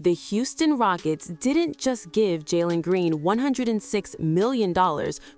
The Houston Rockets didn't just give Jalen Green $106 million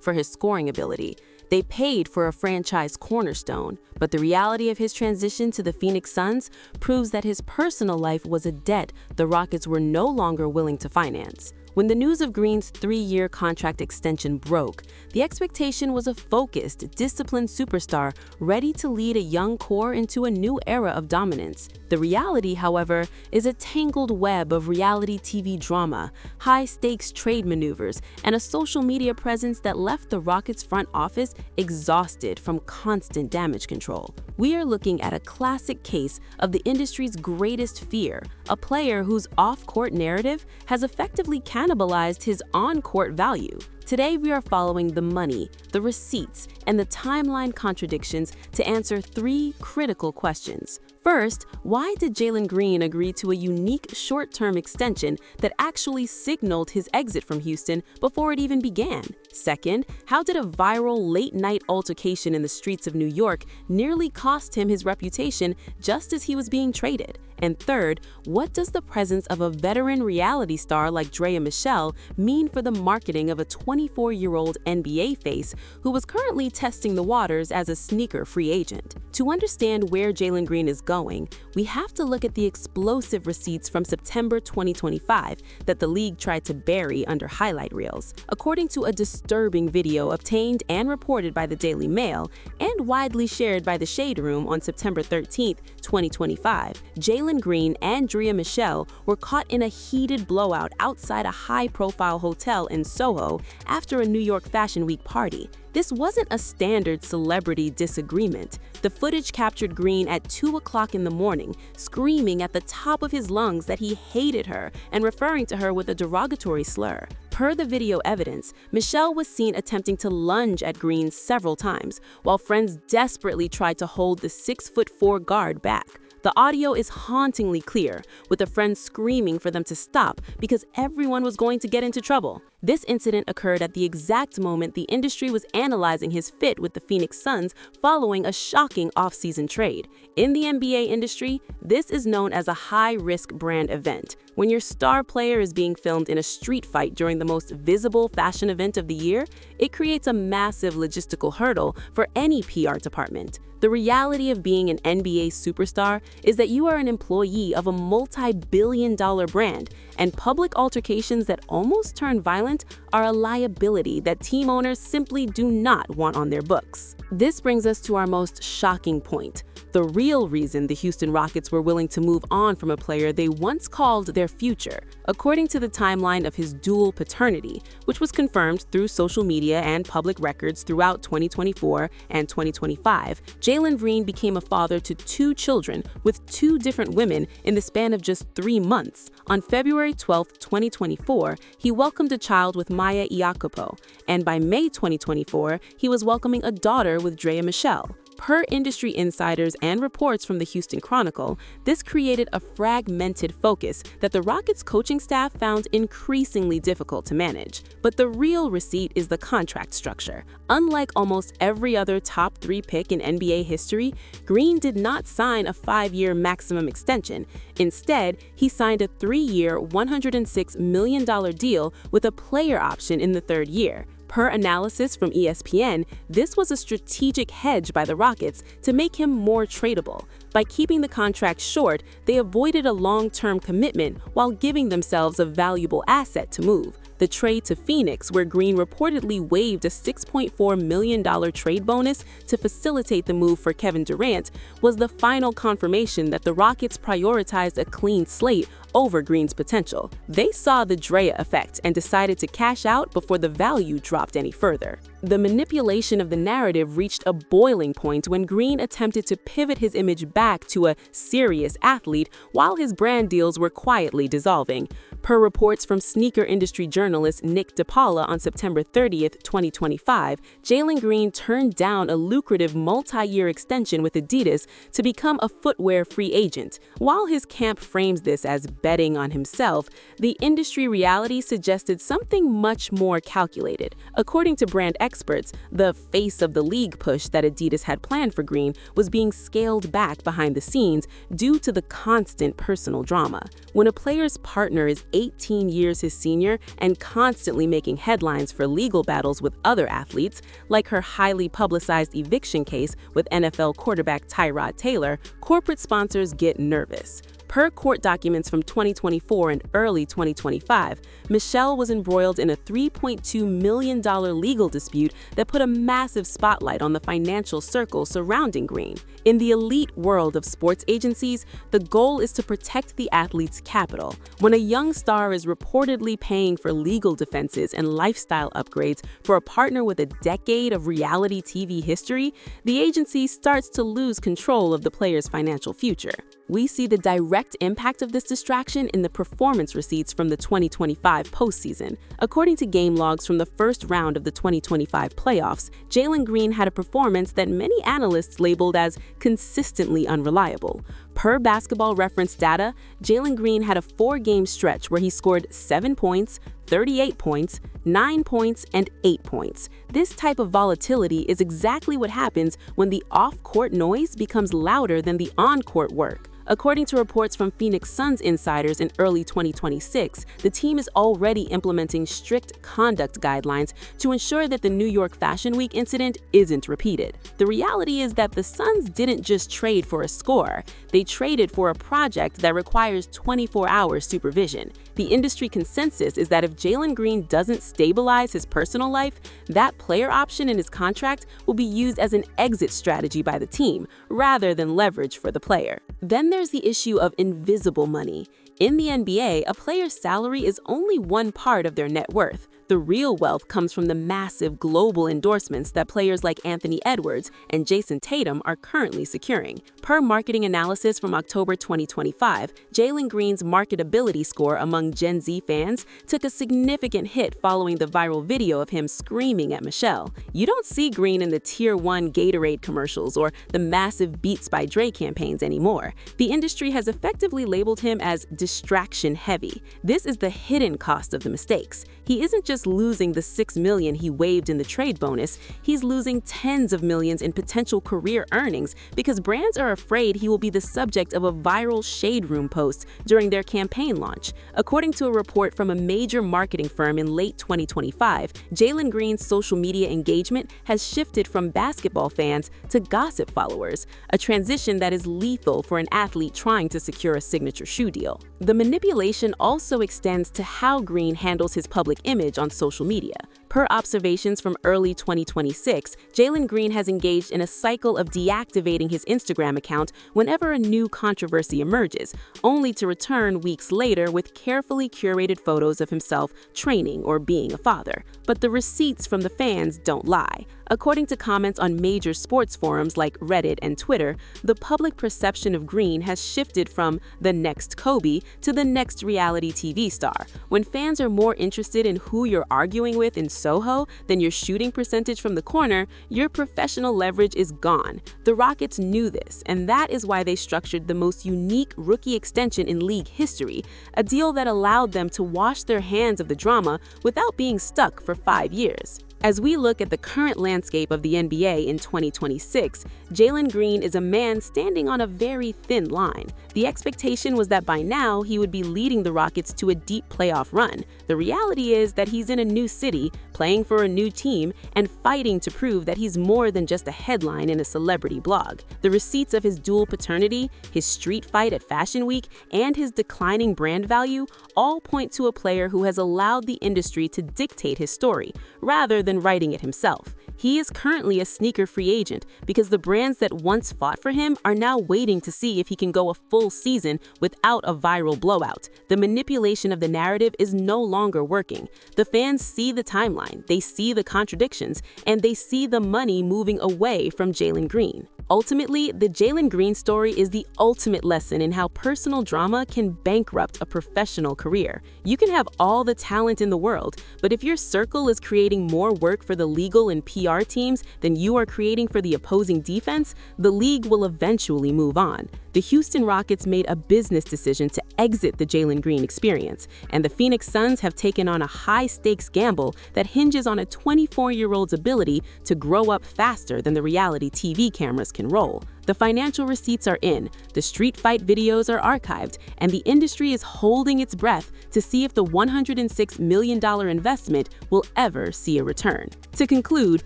for his scoring ability. They paid for a franchise cornerstone, but the reality of his transition to the Phoenix Suns proves that his personal life was a debt the Rockets were no longer willing to finance. When the news of Green's 3-year contract extension broke, the expectation was a focused, disciplined superstar ready to lead a young core into a new era of dominance. The reality, however, is a tangled web of reality TV drama, high-stakes trade maneuvers, and a social media presence that left the Rockets' front office exhausted from constant damage control. We are looking at a classic case of the industry's greatest fear, a player whose off-court narrative has effectively cannibalized his on-court value. Today, we are following the money, the receipts, and the timeline contradictions to answer 3 critical questions. First, why did Jalen Green agree to a unique short-term extension that actually signaled his exit from Houston before it even began? Second, how did a viral late-night altercation in the streets of New York nearly cost him his reputation just as he was being traded? And third, what does the presence of a veteran reality star like Draya Michele mean for the marketing of a 24-year-old NBA face who was currently testing the waters as a sneaker free agent? To understand where Jalen Green is going, we have to look at the explosive receipts from September 2025 that the league tried to bury under highlight reels. According to a disturbing video obtained and reported by the Daily Mail and widely shared by the Shade Room on September 13, 2025, Jalen Green and Draya Michele were caught in a heated blowout outside a high-profile hotel in Soho after a New York Fashion Week party. This wasn't a standard celebrity disagreement. The footage captured Green at 2 o'clock in the morning, screaming at the top of his lungs that he hated her and referring to her with a derogatory slur. Per the video evidence, Michele was seen attempting to lunge at Green several times, while friends desperately tried to hold the 6'4" guard back. The audio is hauntingly clear, with the friends screaming for them to stop because everyone was going to get into trouble. This incident occurred at the exact moment the industry was analyzing his fit with the Phoenix Suns following a shocking off-season trade. In the NBA industry, this is known as a high-risk brand event. When your star player is being filmed in a street fight during the most visible fashion event of the year, it creates a massive logistical hurdle for any PR department. The reality of being an NBA superstar is that you are an employee of a multi-billion-dollar brand, and public altercations that almost turn violent are a liability that team owners simply do not want on their books. This brings us to our most shocking point, the real reason the Houston Rockets were willing to move on from a player they once called their future. According to the timeline of his dual-paternity, which was confirmed through social media and public records throughout 2024 and 2025, Jalen Green became a father to 2 children with 2 different women in the span of just 3 months. On February 12, 2024, he welcomed a child with Maya Iacopo, and by May 2024, he was welcoming a daughter with Draya Michele. Per industry insiders and reports from the Houston Chronicle, this created a fragmented focus that the Rockets coaching staff found increasingly difficult to manage. But the real receipt is the contract structure. Unlike almost every other top 3 pick in NBA history, Green did not sign a 5-year maximum extension. Instead, he signed a 3-year, $106 million deal with a player option in the 3rd year. Per analysis from ESPN, this was a strategic hedge by the Rockets to make him more tradable. By keeping the contract short, they avoided a long-term commitment while giving themselves a valuable asset to move. The trade to Phoenix, where Green reportedly waived a $6.4 million trade bonus to facilitate the move for Kevin Durant, was the final confirmation that the Rockets prioritized a clean slate over Green's potential. They saw the Draya effect and decided to cash out before the value dropped any further. The manipulation of the narrative reached a boiling point when Green attempted to pivot his image back to a serious athlete while his brand deals were quietly dissolving. Per reports from sneaker industry journalist Nick DePaula on September 30, 2025, Jalen Green turned down a lucrative multi-year extension with Adidas to become a footwear free agent. While his camp frames this as betting on himself, the industry reality suggested something much more calculated. According to brand experts, the face of the league push that Adidas had planned for Green was being scaled back behind the scenes due to the constant personal drama. When a player's partner is 18 years his senior and constantly making headlines for legal battles with other athletes, like her highly publicized eviction case with NFL quarterback Tyrod Taylor, corporate sponsors get nervous. Per court documents from 2024 and early 2025, Michele was embroiled in a $3.2 million legal dispute that put a massive spotlight on the financial circle surrounding Green. In the elite world of sports agencies, the goal is to protect the athlete's capital. When a young star is reportedly paying for legal defenses and lifestyle upgrades for a partner with a decade of reality TV history, the agency starts to lose control of the player's financial future. We see the direct impact of this distraction in the performance receipts from the 2025 postseason. According to game logs from the first round of the 2025 playoffs, Jalen Green had a performance that many analysts labeled as consistently unreliable. Per Basketball Reference data, Jalen Green had a 4-game stretch where he scored 7 points, 38 points, 9 points, and 8 points. This type of volatility is exactly what happens when the off-court noise becomes louder than the on-court work. According to reports from Phoenix Suns insiders in early 2026, the team is already implementing strict conduct guidelines to ensure that the New York Fashion Week incident isn't repeated. The reality is that the Suns didn't just trade for a scorer, they traded for a project that requires 24-hour supervision. The industry consensus is that if Jalen Green doesn't stabilize his personal life, that player option in his contract will be used as an exit strategy by the team, rather than leverage for the player. Then there's the issue of invisible money. In the NBA, a player's salary is only one part of their net worth. The real wealth comes from the massive global endorsements that players like Anthony Edwards and Jason Tatum are currently securing. Per marketing analysis from October 2025, Jalen Green's marketability score among Gen Z fans took a significant hit following the viral video of him screaming at Michele. You don't see Green in the Tier 1 Gatorade commercials or the massive Beats by Dre campaigns anymore. The industry has effectively labeled him as distraction heavy. This is the hidden cost of the mistakes. He isn't just losing the $6 million he waived in the trade bonus, he's losing tens of millions in potential career earnings because brands are afraid he will be the subject of a viral shade room post during their campaign launch. According to a report from a major marketing firm in late 2025, Jalen Green's social media engagement has shifted from basketball fans to gossip followers, a transition that is lethal for an athlete trying to secure a signature shoe deal. The manipulation also extends to how Green handles his public image on social media. Per observations from early 2026, Jalen Green has engaged in a cycle of deactivating his Instagram account whenever a new controversy emerges, only to return weeks later with carefully curated photos of himself training or being a father. But the receipts from the fans don't lie. According to comments on major sports forums like Reddit and Twitter, the public perception of Green has shifted from the next Kobe to the next reality TV star. When fans are more interested in who you're arguing with in Soho than your shooting percentage from the corner, your professional leverage is gone. The Rockets knew this, and that is why they structured the most unique rookie extension in league history, a deal that allowed them to wash their hands of the drama without being stuck for 5 years. As we look at the current landscape of the NBA in 2026, Jalen Green is a man standing on a very thin line. The expectation was that by now he would be leading the Rockets to a deep playoff run. The reality is that he's in a new city, playing for a new team, and fighting to prove that he's more than just a headline in a celebrity blog. The receipts of his dual paternity, his street fight at Fashion Week, and his declining brand value all point to a player who has allowed the industry to dictate his story, rather than writing it himself. He is currently a sneaker free agent because the brands that once fought for him are now waiting to see if he can go a full season without a viral blowout. The manipulation of the narrative is no longer working. The fans see the timeline, they see the contradictions, and they see the money moving away from Jalen Green. Ultimately, the Jalen Green story is the ultimate lesson in how personal drama can bankrupt a professional career. You can have all the talent in the world, but if your circle is creating more work for the legal and PR teams than you are creating for the opposing defense, the league will eventually move on. the Houston Rockets made a business decision to exit the Jalen Green experience, and the Phoenix Suns have taken on a high-stakes gamble that hinges on a 24-year-old's ability to grow up faster than the reality TV cameras can roll. The financial receipts are in, the street fight videos are archived, and the industry is holding its breath to see if the $106 million investment will ever see a return. To conclude,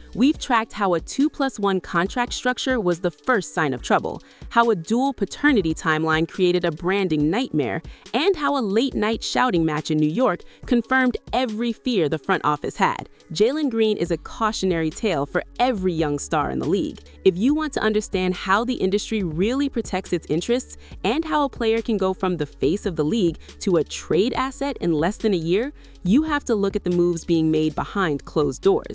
we've tracked how a 2+1 contract structure was the first sign of trouble, how a dual-paternity timeline created a branding nightmare, and how a late-night shouting match in New York confirmed every fear the front office had. Jalen Green is a cautionary tale for every young star in the league. If you want to understand how the industry really protects its interests and how a player can go from the face of the league to a trade asset in less than a year, you have to look at the moves being made behind closed doors.